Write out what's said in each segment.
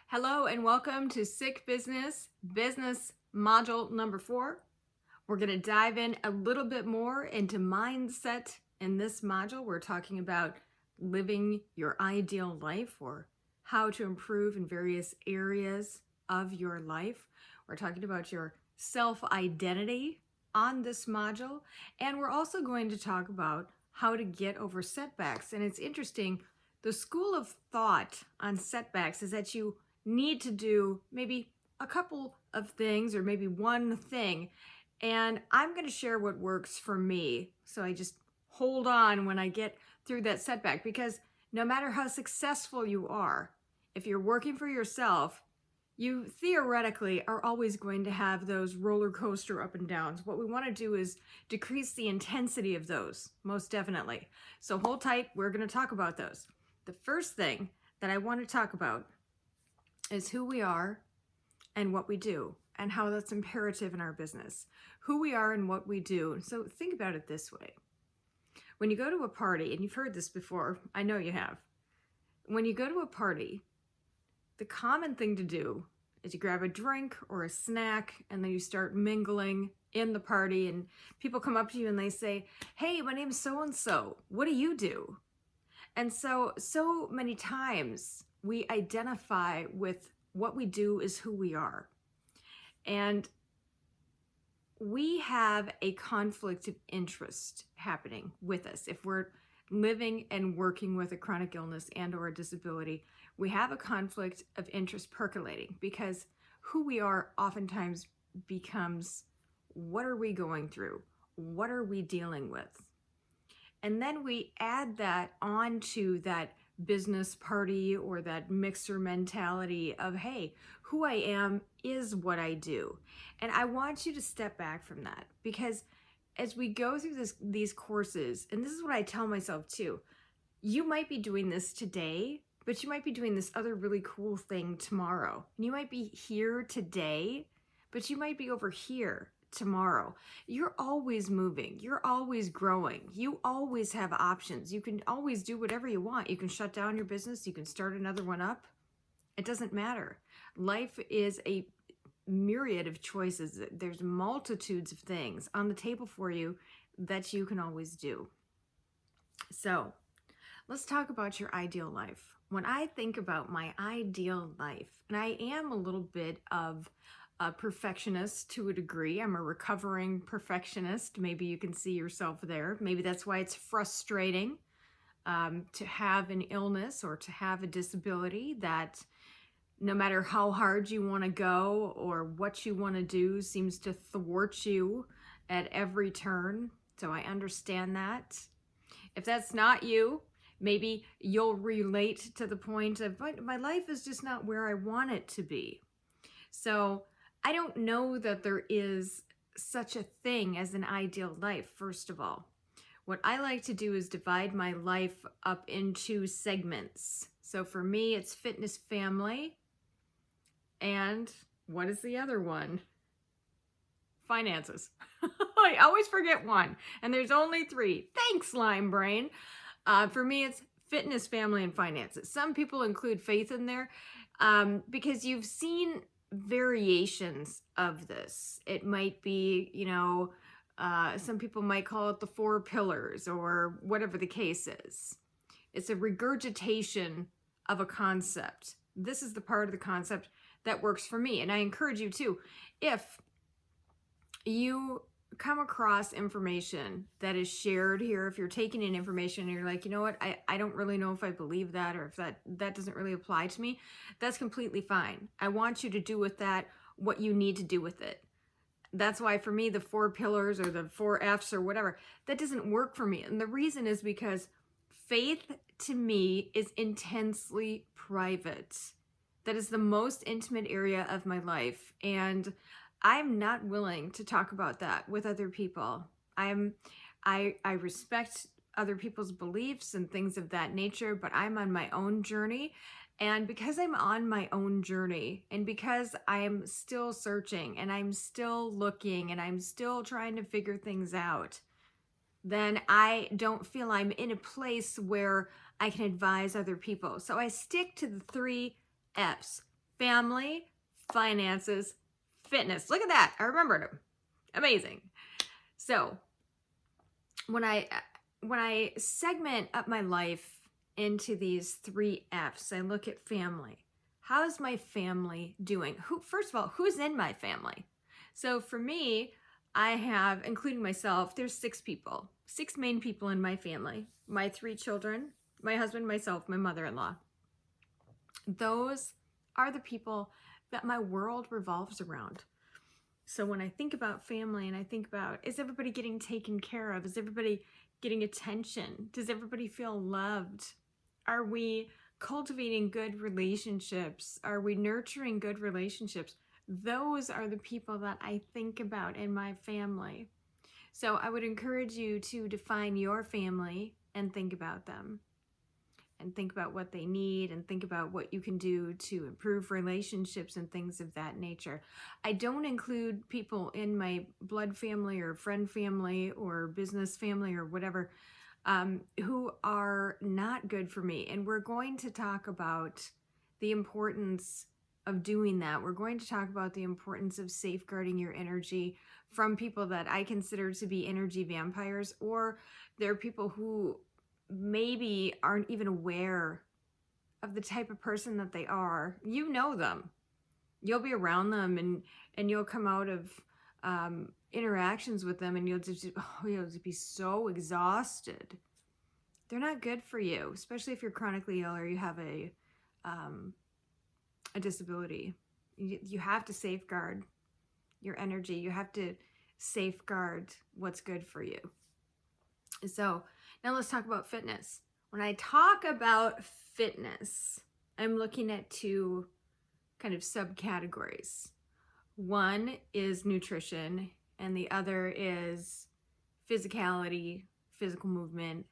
Hello and welcome to Sick Business Module number 4. We're going to dive in a little bit more into mindset in this module. We're talking about living your ideal life or how to improve in various areas of your life. We're talking about your self-identity on this module, and we're also going to talk about how to get over setbacks. And it's interesting, the school of thought on setbacks is that you need to do maybe a couple of things or maybe one thing. And I'm going to share what works for me. So I just hold on when I get through that setback, because no matter how successful you are, if you're working for yourself, you theoretically are always going to have those roller coaster up and downs. What we want to do is decrease the intensity of those, most definitely. So hold tight, we're going to talk about those. The first thing that I want to talk about is who we are and what we do, and how that's imperative in our business. Who we are and what we do. So think about it this way. When you go to a party, and you've heard this before, I know you have. When you go to a party, the common thing to do is you grab a drink or a snack, and then you start mingling in the party, and people come up to you and they say, "Hey, my name's so-and-so. What do you do?" And so many times we identify with what we do is who we are. And we have a conflict of interest happening with us. If we're living and working with a chronic illness and or a disability, we have a conflict of interest percolating, because who we are oftentimes becomes, what are we going through? What are we dealing with? And then we add that onto that business party or that mixer mentality of, hey, who I am is what I do. And I want you to step back from that, because as we go through these courses, and this is what I tell myself too, you might be doing this today, but you might be doing this other really cool thing tomorrow. And you might be here today, but you might be over here tomorrow. You're always moving. You're always growing. You always have options. You can always do whatever you want. You can shut down your business. You can start another one up. It doesn't matter. Life is a myriad of choices. There's multitudes of things on the table for you that you can always do. So let's talk about your ideal life. When I think about my ideal life, and I am a little bit of a perfectionist to a degree. I'm a recovering perfectionist. Maybe you can see yourself there. Maybe that's why it's frustrating to have an illness or to have a disability that no matter how hard you want to go or what you want to do seems to thwart you at every turn. So I understand that. If that's not you, maybe you'll relate to the point of, my life is just not where I want it to be. So I don't know that there is such a thing as an ideal life, first of all. What I like to do is divide my life up into segments. So for me, it's fitness, family, and what is the other one? Finances. I always forget one, and there's only 3. Thanks, Lime Brain. For me, it's fitness, family, and finances. Some people include faith in there because you've seen variations of this. It might be, some people might call it the 4 pillars or whatever the case is. It's a regurgitation of a concept. This is the part of the concept that works for me. And I encourage you to, if you come across information that is shared here, if you're taking in information and you're like, you know what, I don't really know if I believe that, or if that doesn't really apply to me, that's completely fine. I want you to do with that what you need to do with it. That's why for me, the 4 pillars or the 4 F's or whatever, that doesn't work for me. And the reason is because faith to me is intensely private. That is the most intimate area of my life. And I'm not willing to talk about that with other people. I respect other people's beliefs and things of that nature, but I'm on my own journey. And because I'm on my own journey, and because I'm still searching and I'm still looking and I'm still trying to figure things out, then I don't feel I'm in a place where I can advise other people. So I stick to the 3 F's: family, finances, fitness. Look at that. I remembered them. Amazing. So when I segment up my life into these 3 F's, I look at family. How's my family doing? First of all, who's in my family? So for me, I have, including myself, there's 6 people, 6 main people in my family. My 3 children, my husband, myself, my mother-in-law. Those are the people that my world revolves around. So when I think about family and I think about, is everybody getting taken care of? Is everybody getting attention? Does everybody feel loved? Are we cultivating good relationships? Are we nurturing good relationships? Those are the people that I think about in my family. So I would encourage you to define your family and think about them. And think about what they need and think about what you can do to improve relationships and things of that nature. I don't include people in my blood family or friend family or business family or whatever who are not good for me. And we're going to talk about the importance of doing that. We're going to talk about the importance of safeguarding your energy from people that I consider to be energy vampires, or there are people who maybe aren't even aware of the type of person that they are. You know them. You'll be around them and you'll come out of interactions with them and you'll just be so exhausted. They're not good for you, especially if you're chronically ill or you have a disability. You have to safeguard your energy. You have to safeguard what's good for you. So now let's talk about fitness. When I talk about fitness, I'm looking at 2 kind of subcategories. One is nutrition and the other is physicality, physical movement,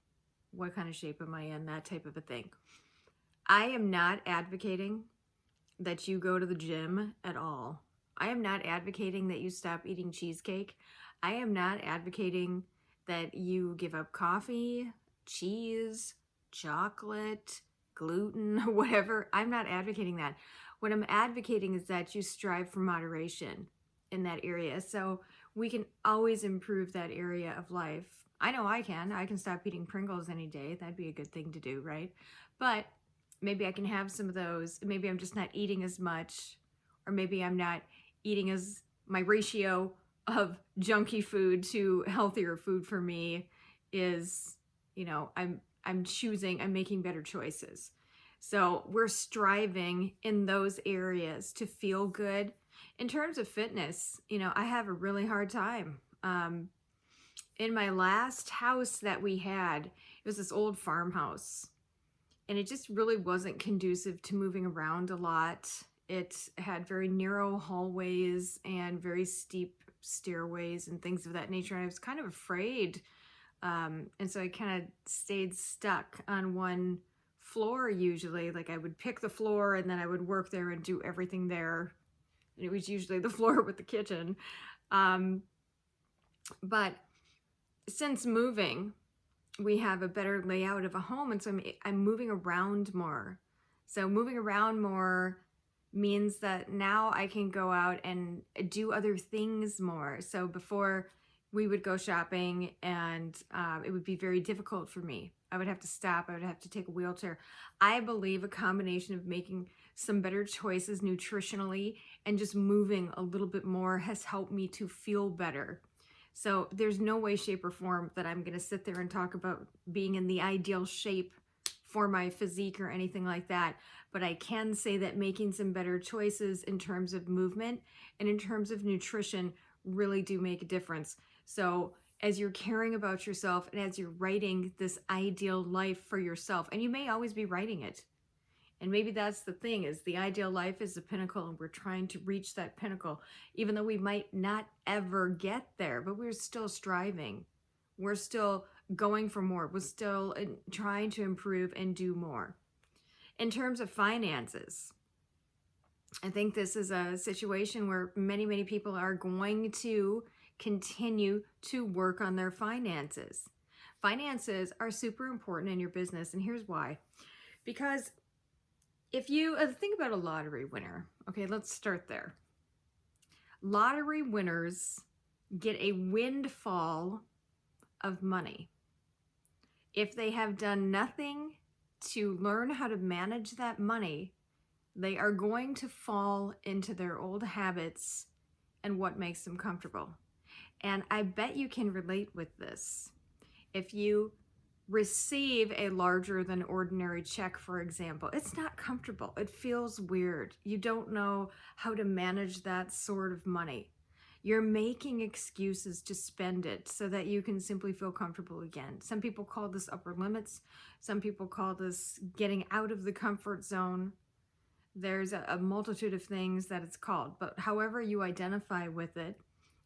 what kind of shape am I in, that type of a thing. I am not advocating that you go to the gym at all. I am not advocating that you stop eating cheesecake. I am not advocating that you give up coffee, cheese, chocolate, gluten, whatever. I'm not advocating that. What I'm advocating is that you strive for moderation in that area. So we can always improve that area of life. I know I can. I can stop eating Pringles any day. That'd be a good thing to do, right? But maybe I can have some of those. Maybe I'm just not eating as much, or maybe I'm not eating as my ratio of junky food to healthier food for me is, I'm making better choices. So we're striving in those areas to feel good. In terms of fitness, I have a really hard time. In my last house that we had, it was this old farmhouse, and it just really wasn't conducive to moving around a lot. It had very narrow hallways and very steep stairways and things of that nature. And I was kind of afraid. And so I kind of stayed stuck on one floor usually. Like I would pick the floor and then I would work there and do everything there. And it was usually the floor with the kitchen. But since moving, we have a better layout of a home. And so I'm moving around more. So moving around more means that now I can go out and do other things more. So before we would go shopping and it would be very difficult for me. I would have to stop. I would have to take a wheelchair. I believe a combination of making some better choices nutritionally and just moving a little bit more has helped me to feel better. So there's no way, shape, or form that I'm going to sit there and talk about being in the ideal shape for my physique or anything like that. But I can say that making some better choices in terms of movement and in terms of nutrition really do make a difference. So as you're caring about yourself and as you're writing this ideal life for yourself, and you may always be writing it, and maybe that's the thing, is the ideal life is the pinnacle and we're trying to reach that pinnacle, even though we might not ever get there, but we're still striving. We're still going for more. We're still trying to improve and do more. In terms of finances, I think this is a situation where many, many people are going to continue to work on their finances. Finances are super important in your business, and here's why. Because If you think about a lottery winner, okay, let's start there. Lottery winners get a windfall of money. If they have done nothing to learn how to manage that money, they are going to fall into their old habits and what makes them comfortable. And I bet you can relate with this. If you receive a larger than ordinary check, for example, it's not comfortable. It feels weird. You don't know how to manage that sort of money. You're making excuses to spend it so that you can simply feel comfortable again. Some people call this upper limits. Some people call this getting out of the comfort zone. There's a multitude of things that it's called, but however you identify with it,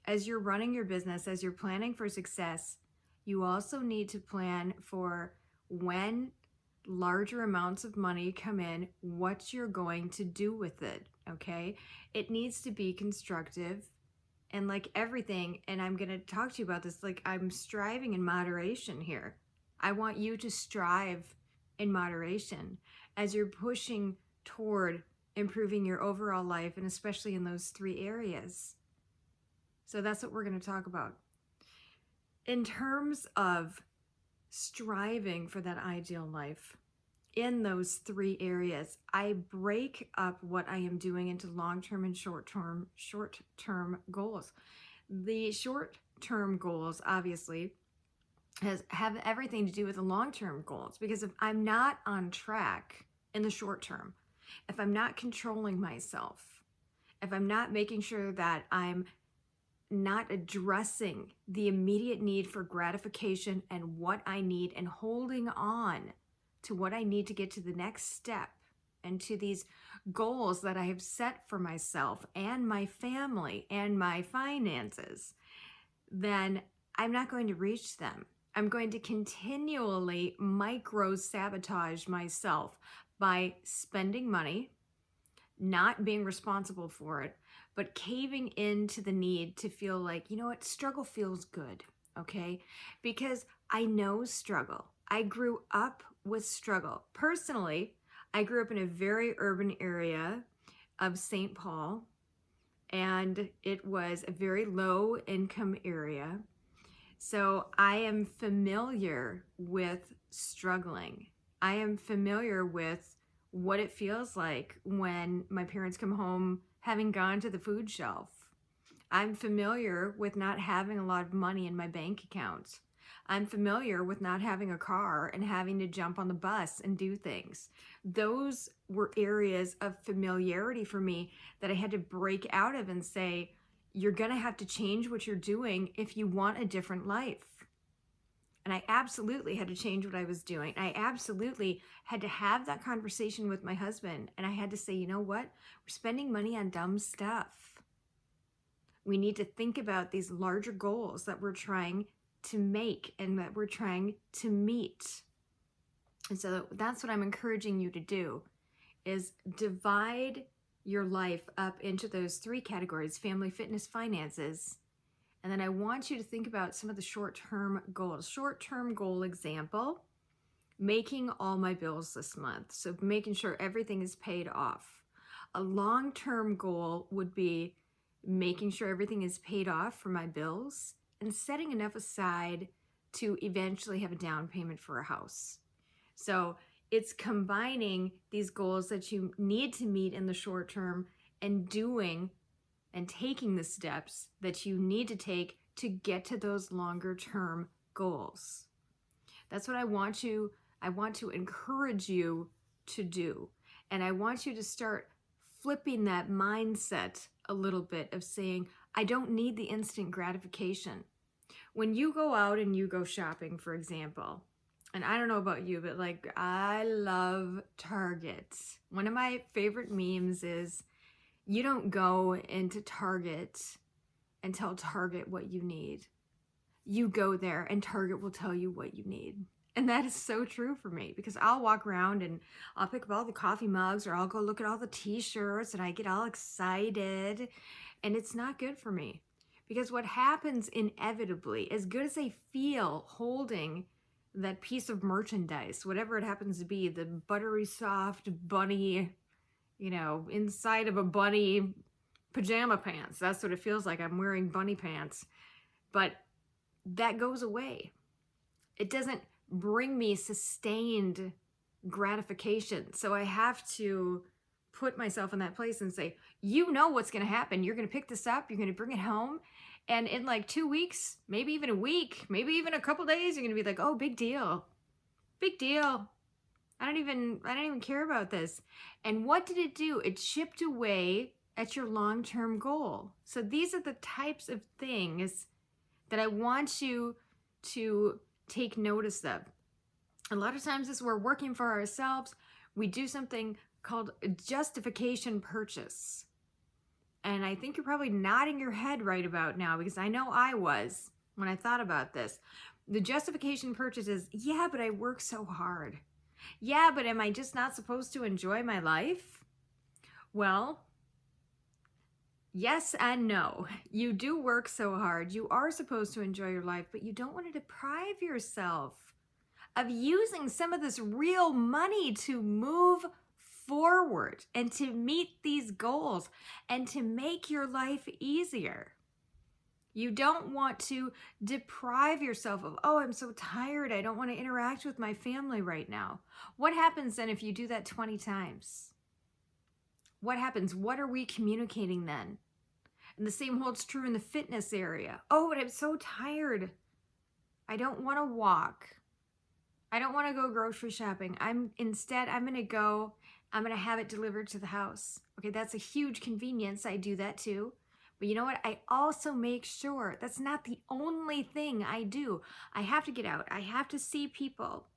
as you're running your business, as you're planning for success, you also need to plan for when larger amounts of money come in, what you're going to do with it, okay? It needs to be constructive. And like everything, and I'm going to talk to you about this, like I'm striving in moderation here. I want you to strive in moderation as you're pushing toward improving your overall life, and especially in those 3 areas. So that's what we're going to talk about. In terms of striving for that ideal life, in those 3 areas, I break up what I am doing into long-term and short-term goals. The short-term goals, obviously, have everything to do with the long-term goals, because if I'm not on track in the short term, if I'm not controlling myself, if I'm not making sure that I'm not addressing the immediate need for gratification and what I need and holding on to what I need to get to the next step and to these goals that I have set for myself and my family and my finances, then I'm not going to reach them. I'm going to continually micro-sabotage myself by spending money, not being responsible for it, but caving into the need to feel like, you know what, struggle feels good, okay? Because I know struggle. I grew up with struggle. Personally, I grew up in a very urban area of St. Paul, and it was a very low income area. So I am familiar with struggling. I am familiar with what it feels like when my parents come home having gone to the food shelf. I'm familiar with not having a lot of money in my bank account. I'm familiar with not having a car and having to jump on the bus and do things. Those were areas of familiarity for me that I had to break out of and say, you're going to have to change what you're doing if you want a different life. And I absolutely had to change what I was doing. I absolutely had to have that conversation with my husband. And I had to say, you know what? We're spending money on dumb stuff. We need to think about these larger goals that we're trying to make and that we're trying to meet. And so that's what I'm encouraging you to do, is divide your life up into those 3 categories: family, fitness, finances. And then I want you to think about some of the short-term goals. Short-term goal example, making all my bills this month. So making sure everything is paid off. A long-term goal would be making sure everything is paid off for my bills and setting enough aside to eventually have a down payment for a house. So it's combining these goals that you need to meet in the short term and doing and taking the steps that you need to take to get to those longer term goals. That's what I want to encourage you to do. And I want you to start flipping that mindset a little bit of saying, I don't need the instant gratification. When you go out and you go shopping, for example, and I don't know about you, but like I love Target. One of my favorite memes is, you don't go into Target and tell Target what you need. You go there and Target will tell you what you need. And that is so true for me, because I'll walk around and I'll pick up all the coffee mugs, or I'll go look at all the t-shirts and I get all excited, and it's not good for me. Because what happens inevitably, as good as I feel holding that piece of merchandise, whatever it happens to be, the buttery soft bunny, inside of a bunny pajama pants. That's what it feels like. I'm wearing bunny pants. But that goes away. It doesn't bring me sustained gratification. So I have to put myself in that place and say, what's going to happen. You're going to pick this up. You're going to bring it home. And in like 2 weeks, maybe even a week, maybe even a couple days, you're going to be like, oh, big deal. Big deal. I don't even care about this. And what did it do? It chipped away at your long-term goal. So these are the types of things that I want you to take notice of. A lot of times as we're working for ourselves, we do something called a justification purchase. And I think you're probably nodding your head right about now, because I know I was when I thought about this. The justification purchase is, yeah, but I work so hard. Yeah, but am I just not supposed to enjoy my life? Well, yes and no. You do work so hard. You are supposed to enjoy your life, but you don't want to deprive yourself of using some of this real money to move forward and to meet these goals and to make your life easier. You don't want to deprive yourself of, oh, I'm so tired. I don't want to interact with my family right now. What happens then if you do that 20 times? What happens? What are we communicating then? And the same holds true in the fitness area. Oh, but I'm so tired. I don't want to walk. I don't want to go grocery shopping. I'm going to have it delivered to the house. Okay, that's a huge convenience. I do that too. But you know what? I also make sure that's not the only thing I do. I have to get out. I have to see people.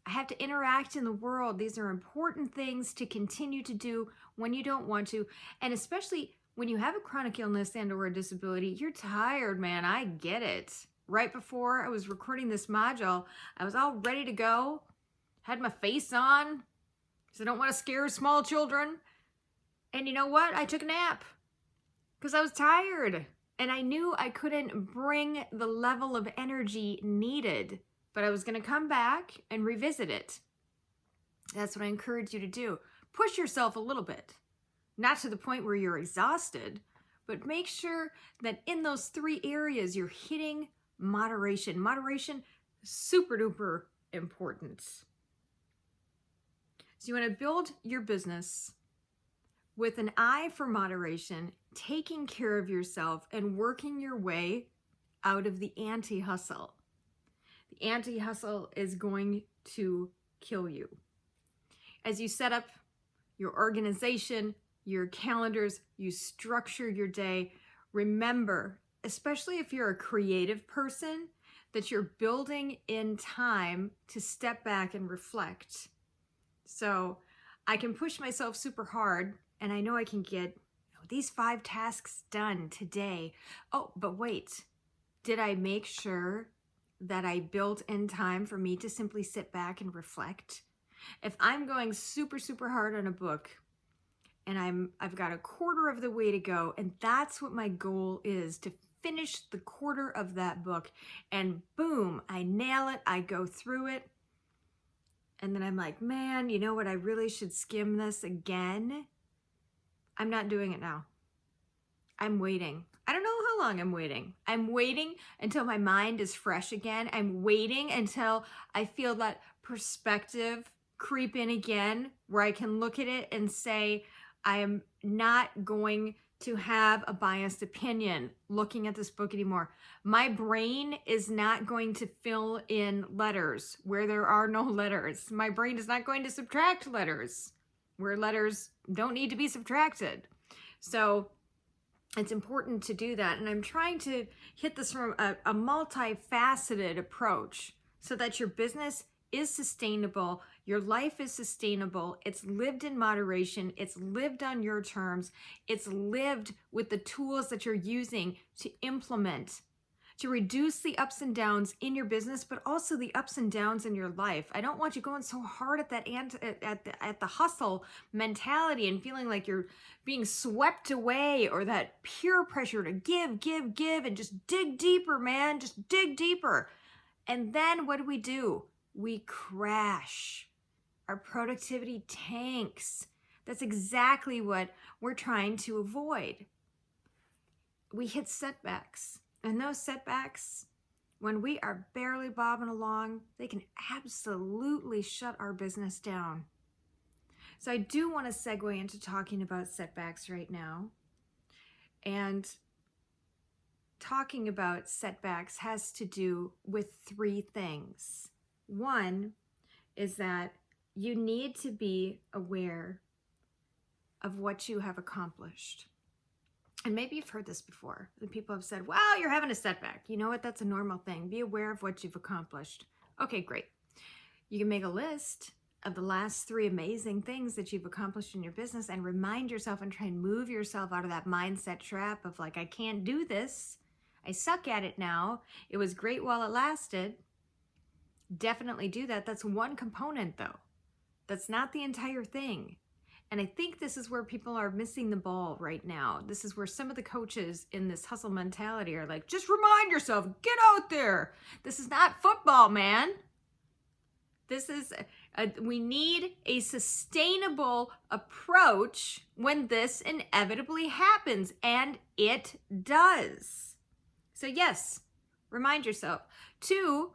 I have to interact in the world. These are important things to continue to do when you don't want to. And especially when you have a chronic illness and or a disability, you're tired, man. I get it. Right before I was recording this module, I was all ready to go. Had my face on because I don't want to scare small children. And you know what? I took a nap because I was tired. And I knew I couldn't bring the level of energy needed, but I was going to come back and revisit it. That's what I encourage you to do. Push yourself a little bit. Not to the point where you're exhausted, but make sure that in those 3 areas you're hitting moderation. Moderation, super duper important. So you want to build your business with an eye for moderation, taking care of yourself, and working your way out of the anti-hustle. The anti-hustle is going to kill you. As you set up your organization, your calendars, you structure your day, remember, especially if you're a creative person, that you're building in time to step back and reflect. So I can push myself super hard, and I know I can get these 5 tasks done today. Oh, but wait, did I make sure that I built in time for me to simply sit back and reflect? If I'm going super, super hard on a book, and I've got a quarter of the way to go, and that's what my goal is, to finish the quarter of that book, and boom, I nail it, I go through it, and then I'm like, man, you know what, I really should skim this again. I'm not doing it now. I'm waiting. I don't know how long I'm waiting. I'm waiting until my mind is fresh again. I'm waiting until I feel that perspective creep in again, where I can look at it and say, I am not going to have a biased opinion looking at this book anymore. My brain is not going to fill in letters where there are no letters. My brain is not going to subtract letters where letters don't need to be subtracted. So it's important to do that. And I'm trying to hit this from a multifaceted approach so that your business is sustainable, your life is sustainable, it's lived in moderation, it's lived on your terms, it's lived with the tools that you're using to implement, to reduce the ups and downs in your business, but also the ups and downs in your life. I don't want you going so hard at that at the hustle mentality and feeling like you're being swept away, or that peer pressure to give, and just dig deeper, man, just dig deeper. And then what do? We crash. Our productivity tanks. That's exactly what we're trying to avoid. We hit setbacks. And those setbacks, when we are barely bobbing along, they can absolutely shut our business down. So I do want to segue into talking about setbacks right now. And talking about setbacks has to do with three things. One is that you need to be aware of what you have accomplished. And maybe you've heard this before. And people have said, well, you're having a setback. You know what? That's a normal thing. Be aware of what you've accomplished. Okay, great. You can make a list of the last 3 amazing things that you've accomplished in your business and remind yourself and try and move yourself out of that mindset trap of like, I can't do this. I suck at it now. It was great while it lasted. Definitely do that. That's one component though. That's not the entire thing. And I think this is where people are missing the ball right now. This is where some of the coaches in this hustle mentality are like, just remind yourself, get out there. This is not football, man. This is, we need a sustainable approach when this inevitably happens, and it does. So yes, remind yourself. 2,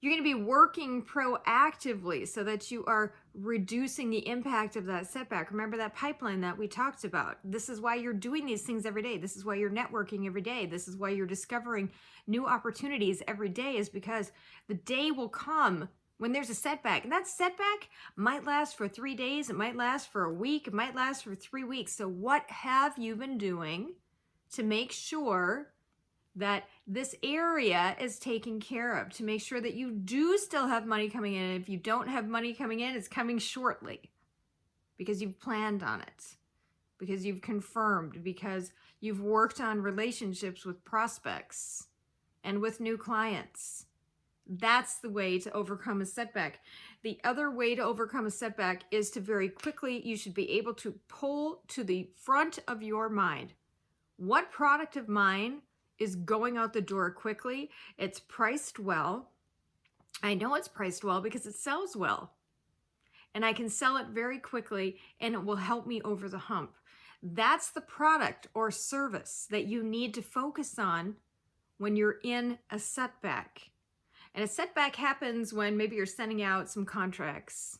you're going to be working proactively so that you are reducing the impact of that setback. Remember that pipeline that we talked about. This is why you're doing these things every day. This is why you're networking every day. This is why you're discovering new opportunities every day, is because the day will come when there's a setback. And that setback might last for 3 days. It might last for a week. It might last for 3 weeks. So what have you been doing to make sure that this area is taken care of, to make sure that you do still have money coming in? If you don't have money coming in, it's coming shortly because you've planned on it, because you've confirmed, because you've worked on relationships with prospects and with new clients. That's the way to overcome a setback. The other way to overcome a setback is to very quickly, you should be able to pull to the front of your mind, what product of mine is going out the door quickly? It's priced well. I know it's priced well because it sells well. And I can sell it very quickly and it will help me over the hump. That's the product or service that you need to focus on when you're in a setback. And a setback happens when maybe you're sending out some contracts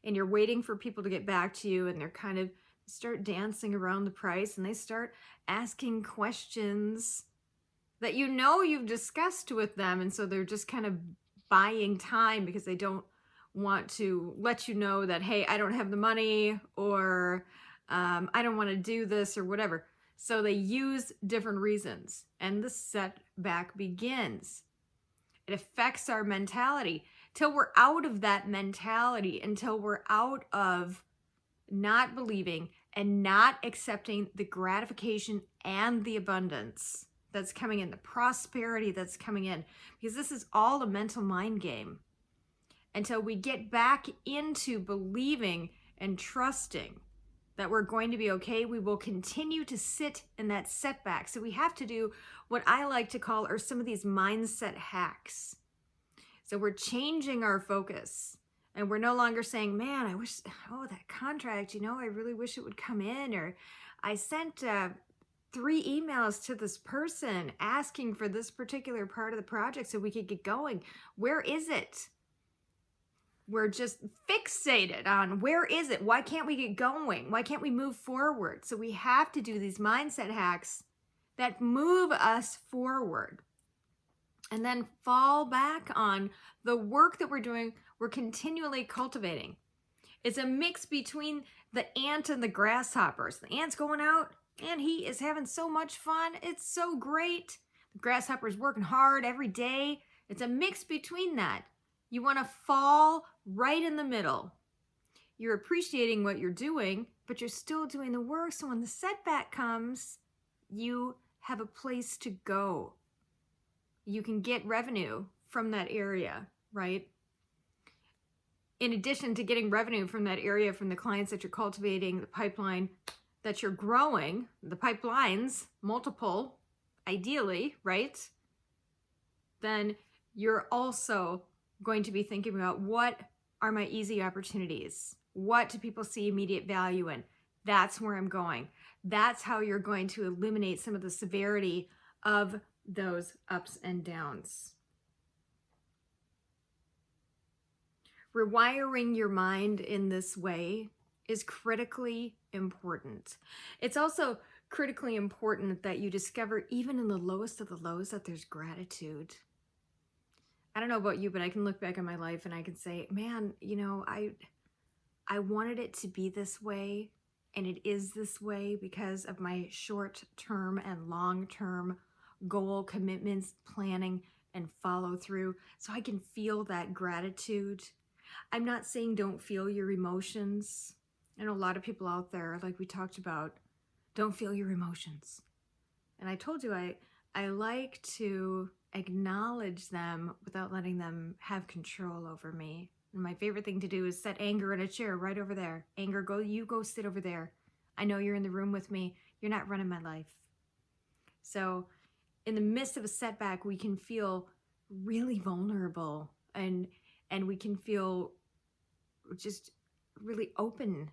and you're waiting for people to get back to you, and they're kind of start dancing around the price and they start asking questions that you know you've discussed with them, and so they're just kind of buying time because they don't want to let you know that, hey, I don't have the money, or I don't want to do this, or whatever. So they use different reasons, and the setback begins. It affects our mentality till we're out of that mentality, until we're out of not believing and not accepting the gratification and the abundance that's coming in, the prosperity that's coming in, because this is all a mental mind game. Until we get back into believing and trusting that we're going to be okay, we will continue to sit in that setback. So we have to do what I like to call are some of these mindset hacks. So we're changing our focus, and we're no longer saying, man, I wish, oh, that contract, I really wish it would come in, or I sent 3 emails to this person asking for this particular part of the project so we could get going. Where is it? We're just fixated on where is it? Why can't we get going? Why can't we move forward? So we have to do these mindset hacks that move us forward, and then fall back on the work that we're doing. We're continually cultivating. It's a mix between the ant and the grasshoppers. The ant's going out, and he is having so much fun. It's so great. The grasshopper's working hard every day. It's a mix between that. You want to fall right in the middle. You're appreciating what you're doing, but you're still doing the work. So when the setback comes, you have a place to go. You can get revenue from that area, right? In addition to getting revenue from that area, from the clients that you're cultivating, the pipeline that you're growing, the pipelines, multiple, ideally, right? Then you're also going to be thinking about, what are my easy opportunities? What do people see immediate value in? That's where I'm going. That's how you're going to eliminate some of the severity of those ups and downs. Rewiring your mind in this way is critically important. It's also critically important that you discover, even in the lowest of the lows, that there's gratitude. I don't know about you, but I can look back on my life and I can say, man, you know, I wanted it to be this way, and it is this way because of my short-term and long-term goal commitments, planning, and follow through. So I can feel that gratitude. I'm not saying don't feel your emotions. I know a lot of people out there, like we talked about, don't feel your emotions. And I told you I like to acknowledge them without letting them have control over me. And my favorite thing to do is set anger in a chair right over there. Anger, you go sit over there. I know you're in the room with me. You're not running my life. So in the midst of a setback, we can feel really vulnerable, and we can feel just really open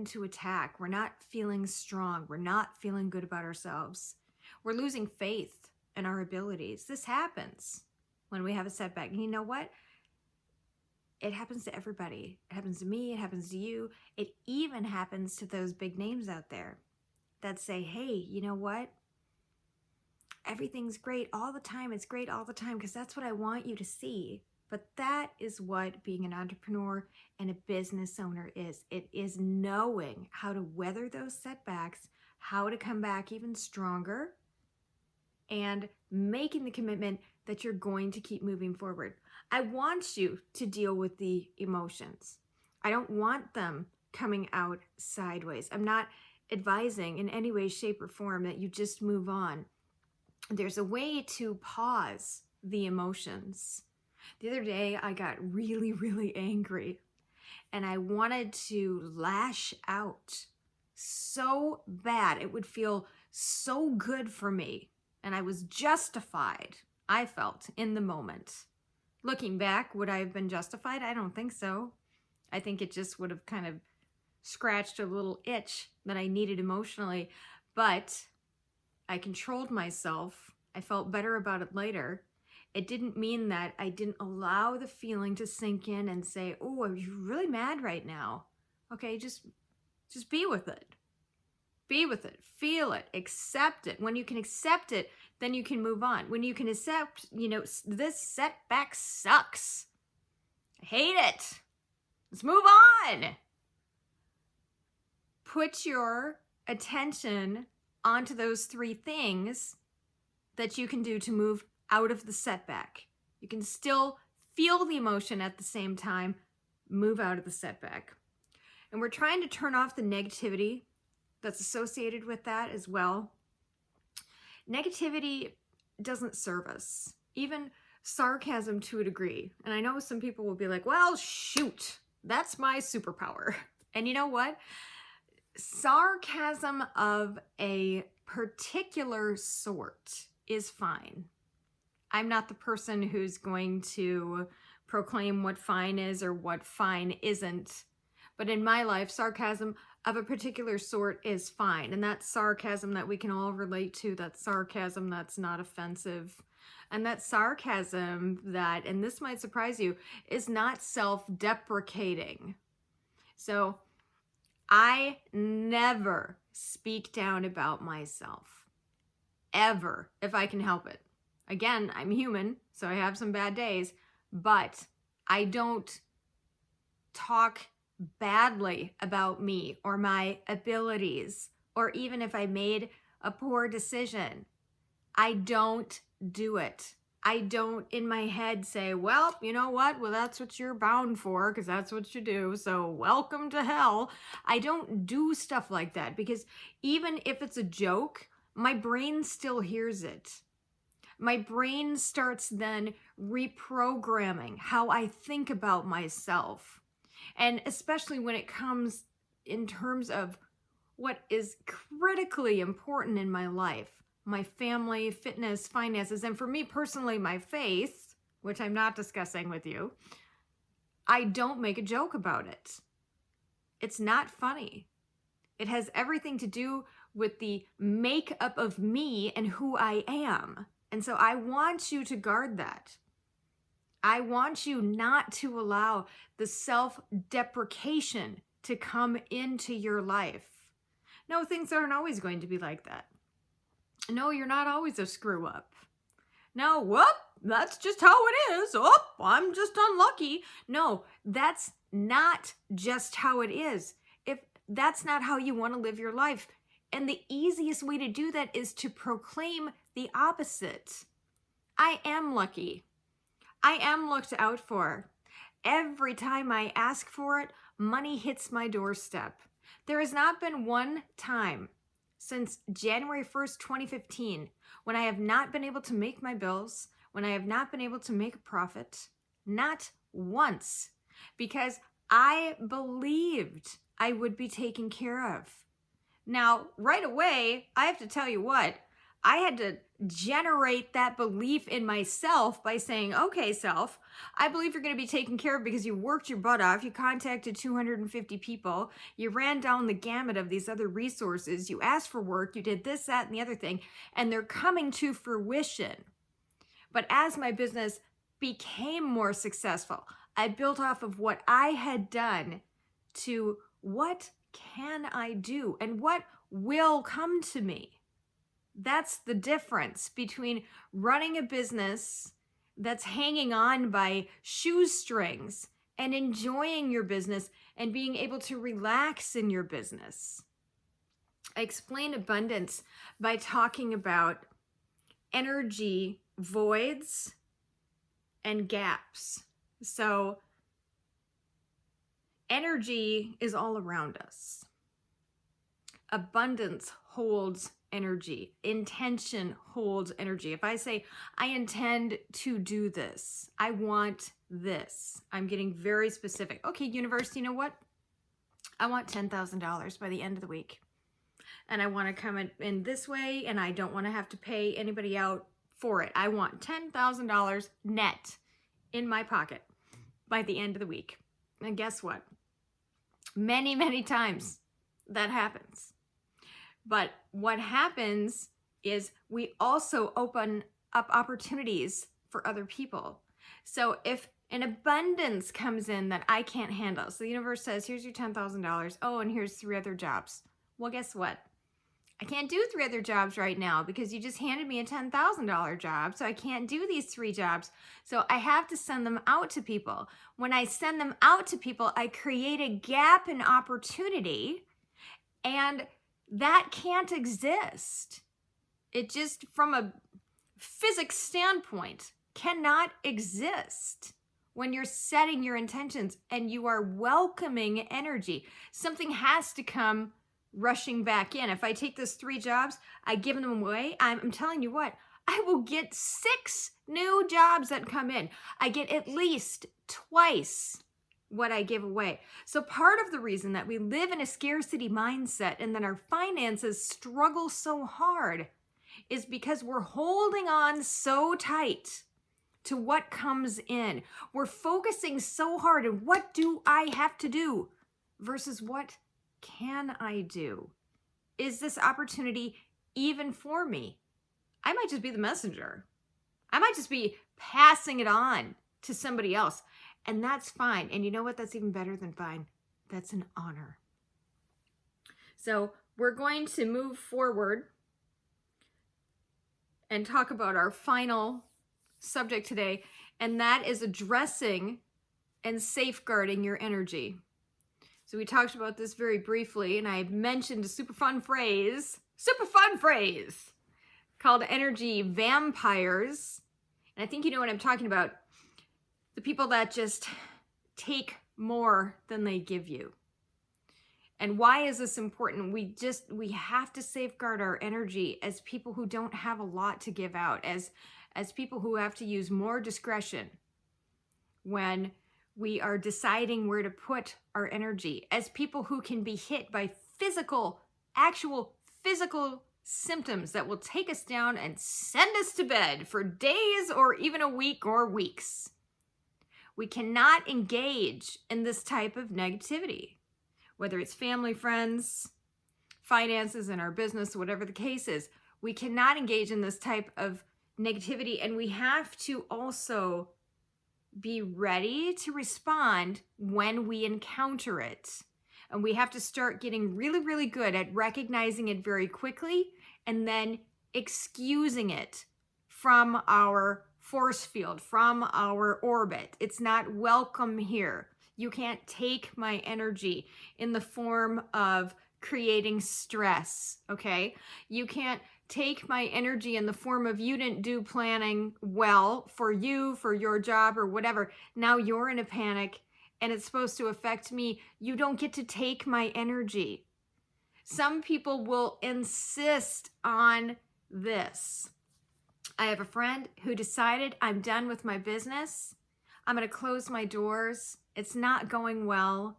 to attack. We're not feeling strong. We're not feeling good about ourselves. We're losing faith in our abilities. This happens when we have a setback. And you know what? It happens to everybody. It happens to me. It happens to you. It even happens to those big names out there that say, hey, you know what? Everything's great all the time. It's great all the time because that's what I want you to see. But that is what being an entrepreneur and a business owner is. It is knowing how to weather those setbacks, how to come back even stronger, and making the commitment that you're going to keep moving forward. I want you to deal with the emotions. I don't want them coming out sideways. I'm not advising in any way, shape, or form that you just move on. There's a way to pause the emotions. The other day, I got really, really angry, and I wanted to lash out so bad. It would feel so good for me, and I was justified, I felt, in the moment. Looking back, would I have been justified? I don't think so. I think it just would have kind of scratched a little itch that I needed emotionally, but I controlled myself. I felt better about it later. It didn't mean that I didn't allow the feeling to sink in and say, oh, are you really mad right now? Okay, just be with it. Be with it. Feel it. Accept it. When you can accept it, then you can move on. When you can accept, you know, this setback sucks. I hate it. Let's move on. Put your attention onto those three things that you can do to move out of the setback. You can still feel the emotion at the same time, move out of the setback. And we're trying to turn off the negativity that's associated with that as well. Negativity doesn't serve us, even sarcasm to a degree. And I know some people will be like, well, shoot, that's my superpower. And you know what? Sarcasm of a particular sort is fine. I'm not the person who's going to proclaim what fine is or what fine isn't. But in my life, sarcasm of a particular sort is fine. And that's sarcasm that we can all relate to. That's sarcasm that's not offensive. And that sarcasm that, and this might surprise you, is not self-deprecating. So I never speak down about myself. Ever, if I can help it. Again, I'm human, so I have some bad days, but I don't talk badly about me or my abilities, or even if I made a poor decision. I don't do it. I don't in my head say, well, you know what? Well, that's what you're bound for because that's what you do. So welcome to hell. I don't do stuff like that because even if it's a joke, my brain still hears it. My brain starts then reprogramming how I think about myself. And especially when it comes in terms of what is critically important in my life, my family, fitness, finances, and for me personally, my faith, which I'm not discussing with you, I don't make a joke about it. It's not funny. It has everything to do with the makeup of me and who I am. And so I want you to guard that. I want you not to allow the self-deprecation to come into your life. No, things aren't always going to be like that. No, you're not always a screw up. No, whoop, that's just how it is. Oh, I'm just unlucky. No, that's not just how it is. If that's not how you want to live your life. And the easiest way to do that is to proclaim the opposite. I am lucky. I am looked out for. Every time I ask for it, money hits my doorstep. There has not been one time since January 1st, 2015, when I have not been able to make my bills, when I have not been able to make a profit, not once, because I believed I would be taken care of. Now, right away, I have to tell you what, I had to generate that belief in myself by saying, okay, self, I believe you're going to be taken care of because you worked your butt off. You contacted 250 people. You ran down the gamut of these other resources. You asked for work. You did this, that, and the other thing, and they're coming to fruition. But as my business became more successful, I built off of what I had done to what can I do and what will come to me. That's the difference between running a business that's hanging on by shoestrings and enjoying your business and being able to relax in your business. I explain abundance by talking about energy voids and gaps. So energy is all around us. Abundance holds energy. Intention holds energy. If I say, I intend to do this, I want this, I'm getting very specific. Okay, universe, you know what? I want $10,000 by the end of the week. And I want to come in this way, and I don't want to have to pay anybody out for it. I want $10,000 net in my pocket by the end of the week. And guess what? Many, many times that happens. But what happens is we also open up opportunities for other people. So if an abundance comes in that I can't handle, so the universe says, here's your $10,000. Oh, and here's 3 other jobs. Well, guess what? I can't do 3 other jobs right now because you just handed me a $10,000 job. So I can't do these 3 jobs. So I have to send them out to people. When I send them out to people, I create a gap in opportunity, and that can't exist. It just, from a physics standpoint, cannot exist when you're setting your intentions and you are welcoming energy. Something has to come rushing back in. If I take those 3 jobs, I give them away, I'm telling you what, I will get 6 new jobs that come in. I get at least twice what I give away. So part of the reason that we live in a scarcity mindset and that our finances struggle so hard is because we're holding on so tight to what comes in. We're focusing so hard on what do I have to do versus what can I do? Is this opportunity even for me? I might just be the messenger. I might just be passing it on to somebody else. And that's fine. And you know what? That's even better than fine. That's an honor. So we're going to move forward and talk about our final subject today, and that is addressing and safeguarding your energy. So we talked about this very briefly, and I mentioned a super fun phrase called energy vampires. And I think you know what I'm talking about. The people that just take more than they give you. And why is this important? We have to safeguard our energy as people who don't have a lot to give out, as people who have to use more discretion when we are deciding where to put our energy, as people who can be hit by actual physical symptoms that will take us down and send us to bed for days or even a week or weeks. We cannot engage in this type of negativity, whether it's family, friends, finances, in our business, whatever the case is. We cannot engage in this type of negativity, and we have to also be ready to respond when we encounter it. And we have to start getting really, really good at recognizing it very quickly and then excusing it from our force field, from our orbit. It's not welcome here. You can't take my energy in the form of creating stress, okay? You can't take my energy in the form of you didn't do planning well for you, for your job or whatever. Now you're in a panic and it's supposed to affect me. You don't get to take my energy. Some people will insist on this. I have a friend who decided, I'm done with my business. I'm going to close my doors. It's not going well.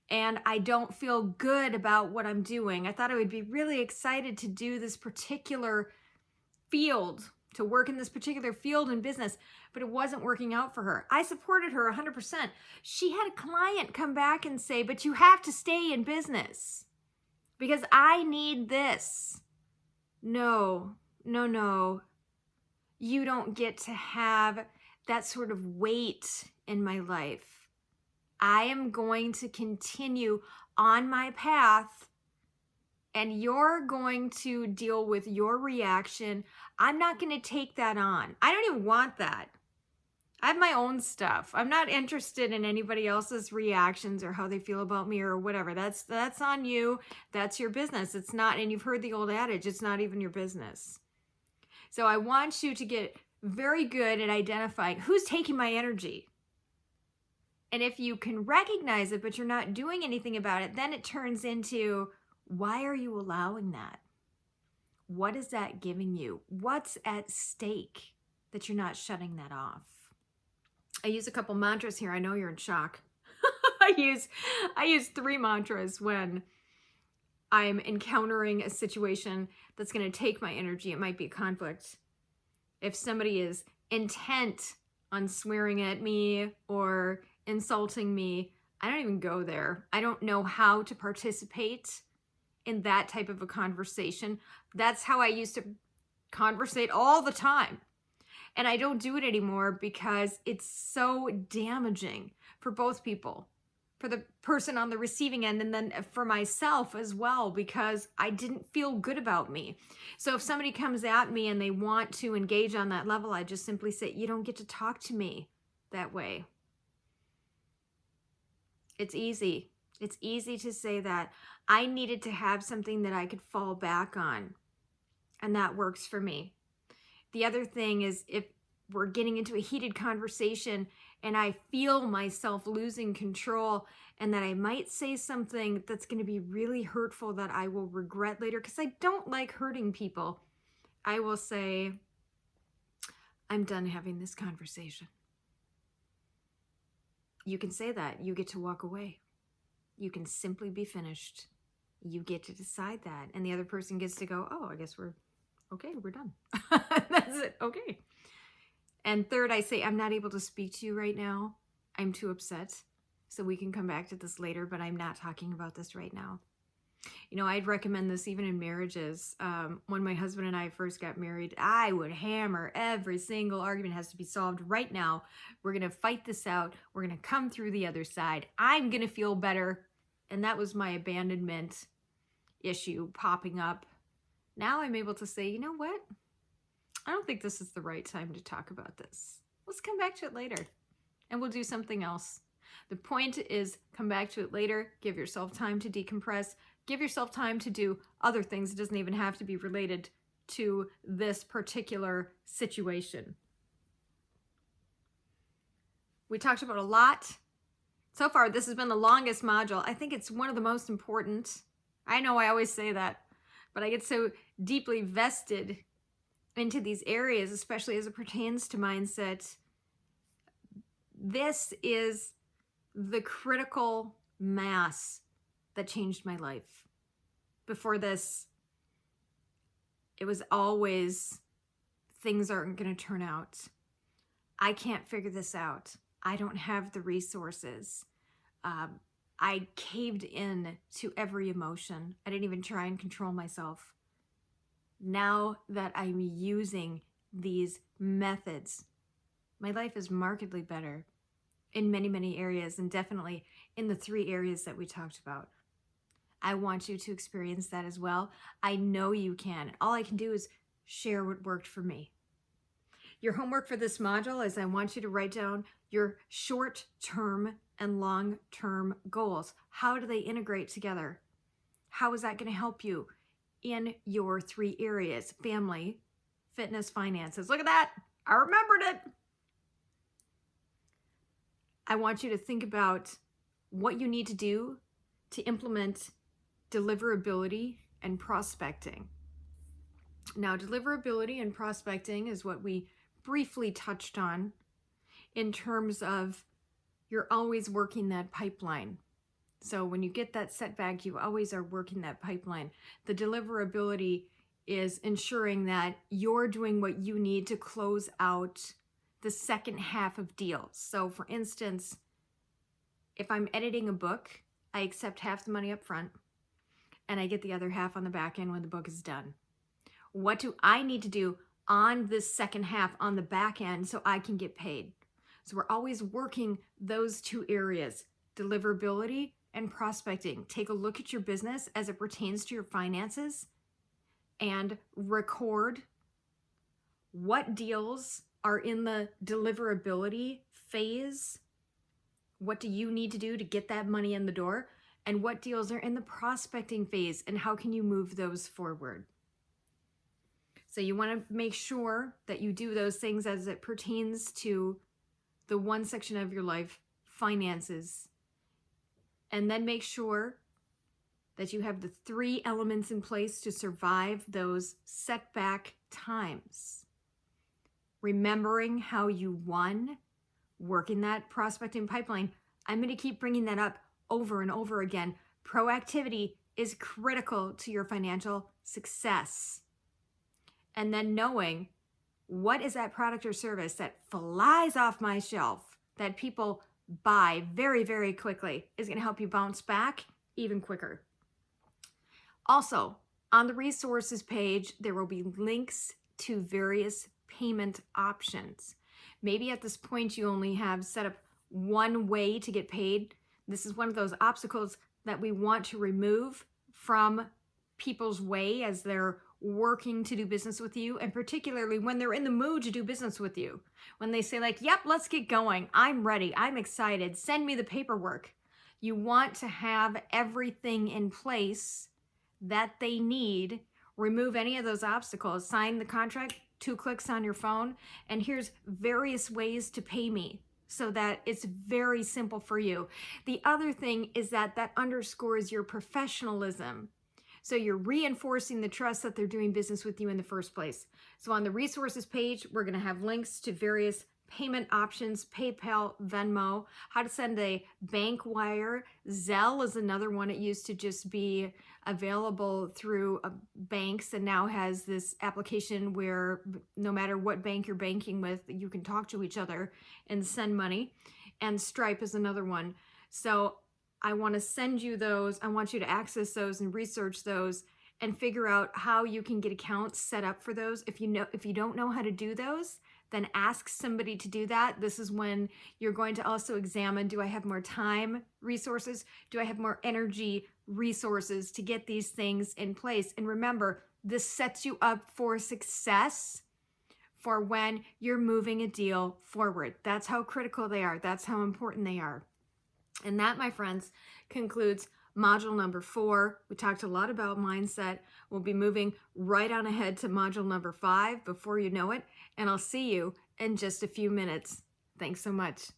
And I don't feel good about what I'm doing. I thought I would be really excited to do this particular field, to work in this particular field in business, but it wasn't working out for her. I supported her 100%. She had a client come back and say, but you have to stay in business because I need this. No. You don't get to have that sort of weight in my life. I am going to continue on my path and you're going to deal with your reaction. I'm not going to take that on. I don't even want that. I have my own stuff. I'm not interested in anybody else's reactions or how they feel about me or whatever. That's on you. That's your business. It's not, and you've heard the old adage, it's not even your business. So I want you to get very good at identifying who's taking my energy. And if you can recognize it, but you're not doing anything about it, then it turns into, why are you allowing that? What is that giving you? What's at stake that you're not shutting that off? I use a couple mantras here. I know you're in shock. I use 3 mantras when I'm encountering a situation that's going to take my energy. It might be a conflict. If somebody is intent on swearing at me or insulting me, I don't even go there. I don't know how to participate in that type of a conversation. That's how I used to conversate all the time. And I don't do it anymore because it's so damaging for both people, for the person on the receiving end and then for myself as well, because I didn't feel good about me. So if somebody comes at me and they want to engage on that level, I just simply say, you don't get to talk to me that way. It's easy. It's easy to say that. I needed to have something that I could fall back on, and that works for me. The other thing is, if we're getting into a heated conversation and I feel myself losing control and that I might say something that's going to be really hurtful that I will regret later, because I don't like hurting people, I will say, I'm done having this conversation. You can say that. You get to walk away. You can simply be finished. You get to decide that. And the other person gets to go, oh, I guess we're done. That's it. Okay. And third, I say, I'm not able to speak to you right now. I'm too upset. So we can come back to this later, but I'm not talking about this right now. You know, I'd recommend this even in marriages. When my husband and I first got married, I would hammer every single argument has to be solved right now. We're going to fight this out. We're going to come through the other side. I'm going to feel better. And that was my abandonment issue popping up. Now I'm able to say, you know what? I don't think this is the right time to talk about this. Let's come back to it later and we'll do something else. The point is, come back to it later. Give yourself time to decompress. Give yourself time to do other things. It doesn't even have to be related to this particular situation. We talked about a lot. So far, this has been the longest module. I think it's one of the most important. I know I always say that, but I get so deeply vested into these areas, especially as it pertains to mindset. This is the critical mass that changed my life. Before this, It was always, things aren't going to turn out. I can't figure this out. I don't have the resources. I caved in to every emotion. I didn't even try and control myself. Now that I'm using these methods, my life is markedly better in many, many areas, and definitely in the 3 areas that we talked about. I want you to experience that as well. I know you can. All I can do is share what worked for me. Your homework for this module is I want you to write down your short-term and long-term goals. How do they integrate together? How is that going to help you in your 3 areas? Family, fitness, finances. Look at that. I remembered it. I want you to think about what you need to do to implement deliverability and prospecting. Now, deliverability and prospecting is what we briefly touched on in terms of you're always working that pipeline. So when you get that setback, you always are working that pipeline. The deliverability is ensuring that you're doing what you need to close out the second half of deals. So for instance, if I'm editing a book, I accept half the money up front and I get the other half on the back end when the book is done. What do I need to do on this second half on the back end so I can get paid? So we're always working those 2 areas, deliverability and prospecting. Take a look at your business as it pertains to your finances and record what deals are in the deliverability phase. What do you need to do to get that money in the door? And what deals are in the prospecting phase, and how can you move those forward? So you want to make sure that you do those things as it pertains to the one section of your life, finances. And then make sure that you have the 3 elements in place to survive those setback times. Remembering how you won, working that prospecting pipeline. I'm going to keep bringing that up over and over again. Proactivity is critical to your financial success. And then knowing what is that product or service that flies off my shelf that people buy very, very quickly is going to help you bounce back even quicker. Also, on the resources page, there will be links to various payment options. Maybe at this point you only have set up one way to get paid. This is one of those obstacles that we want to remove from people's way as they're working to do business with you, and particularly when they're in the mood to do business with you. When they say like, yep, let's get going. I'm ready. I'm excited. Send me the paperwork. You want to have everything in place that they need. Remove any of those obstacles. Sign the contract, 2 clicks on your phone, and here's various ways to pay me so that it's very simple for you. The other thing is that underscores your professionalism. So you're reinforcing the trust that they're doing business with you in the first place. So on the resources page, we're going to have links to various payment options, PayPal, Venmo, how to send a bank wire. Zelle is another one. It used to just be available through banks and now has this application where no matter what bank you're banking with, you can talk to each other and send money. And Stripe is another one. So I want to send you those. I want you to access those and research those and figure out how you can get accounts set up for those. If you don't know how to do those, then ask somebody to do that. This is when you're going to also examine, do I have more time resources? Do I have more energy resources to get these things in place? And remember, this sets you up for success for when you're moving a deal forward. That's how critical they are. That's how important they are. And that, my friends, concludes module number 4. We talked a lot about mindset. We'll be moving right on ahead to module number 5 before you know it. And I'll see you in just a few minutes. Thanks so much.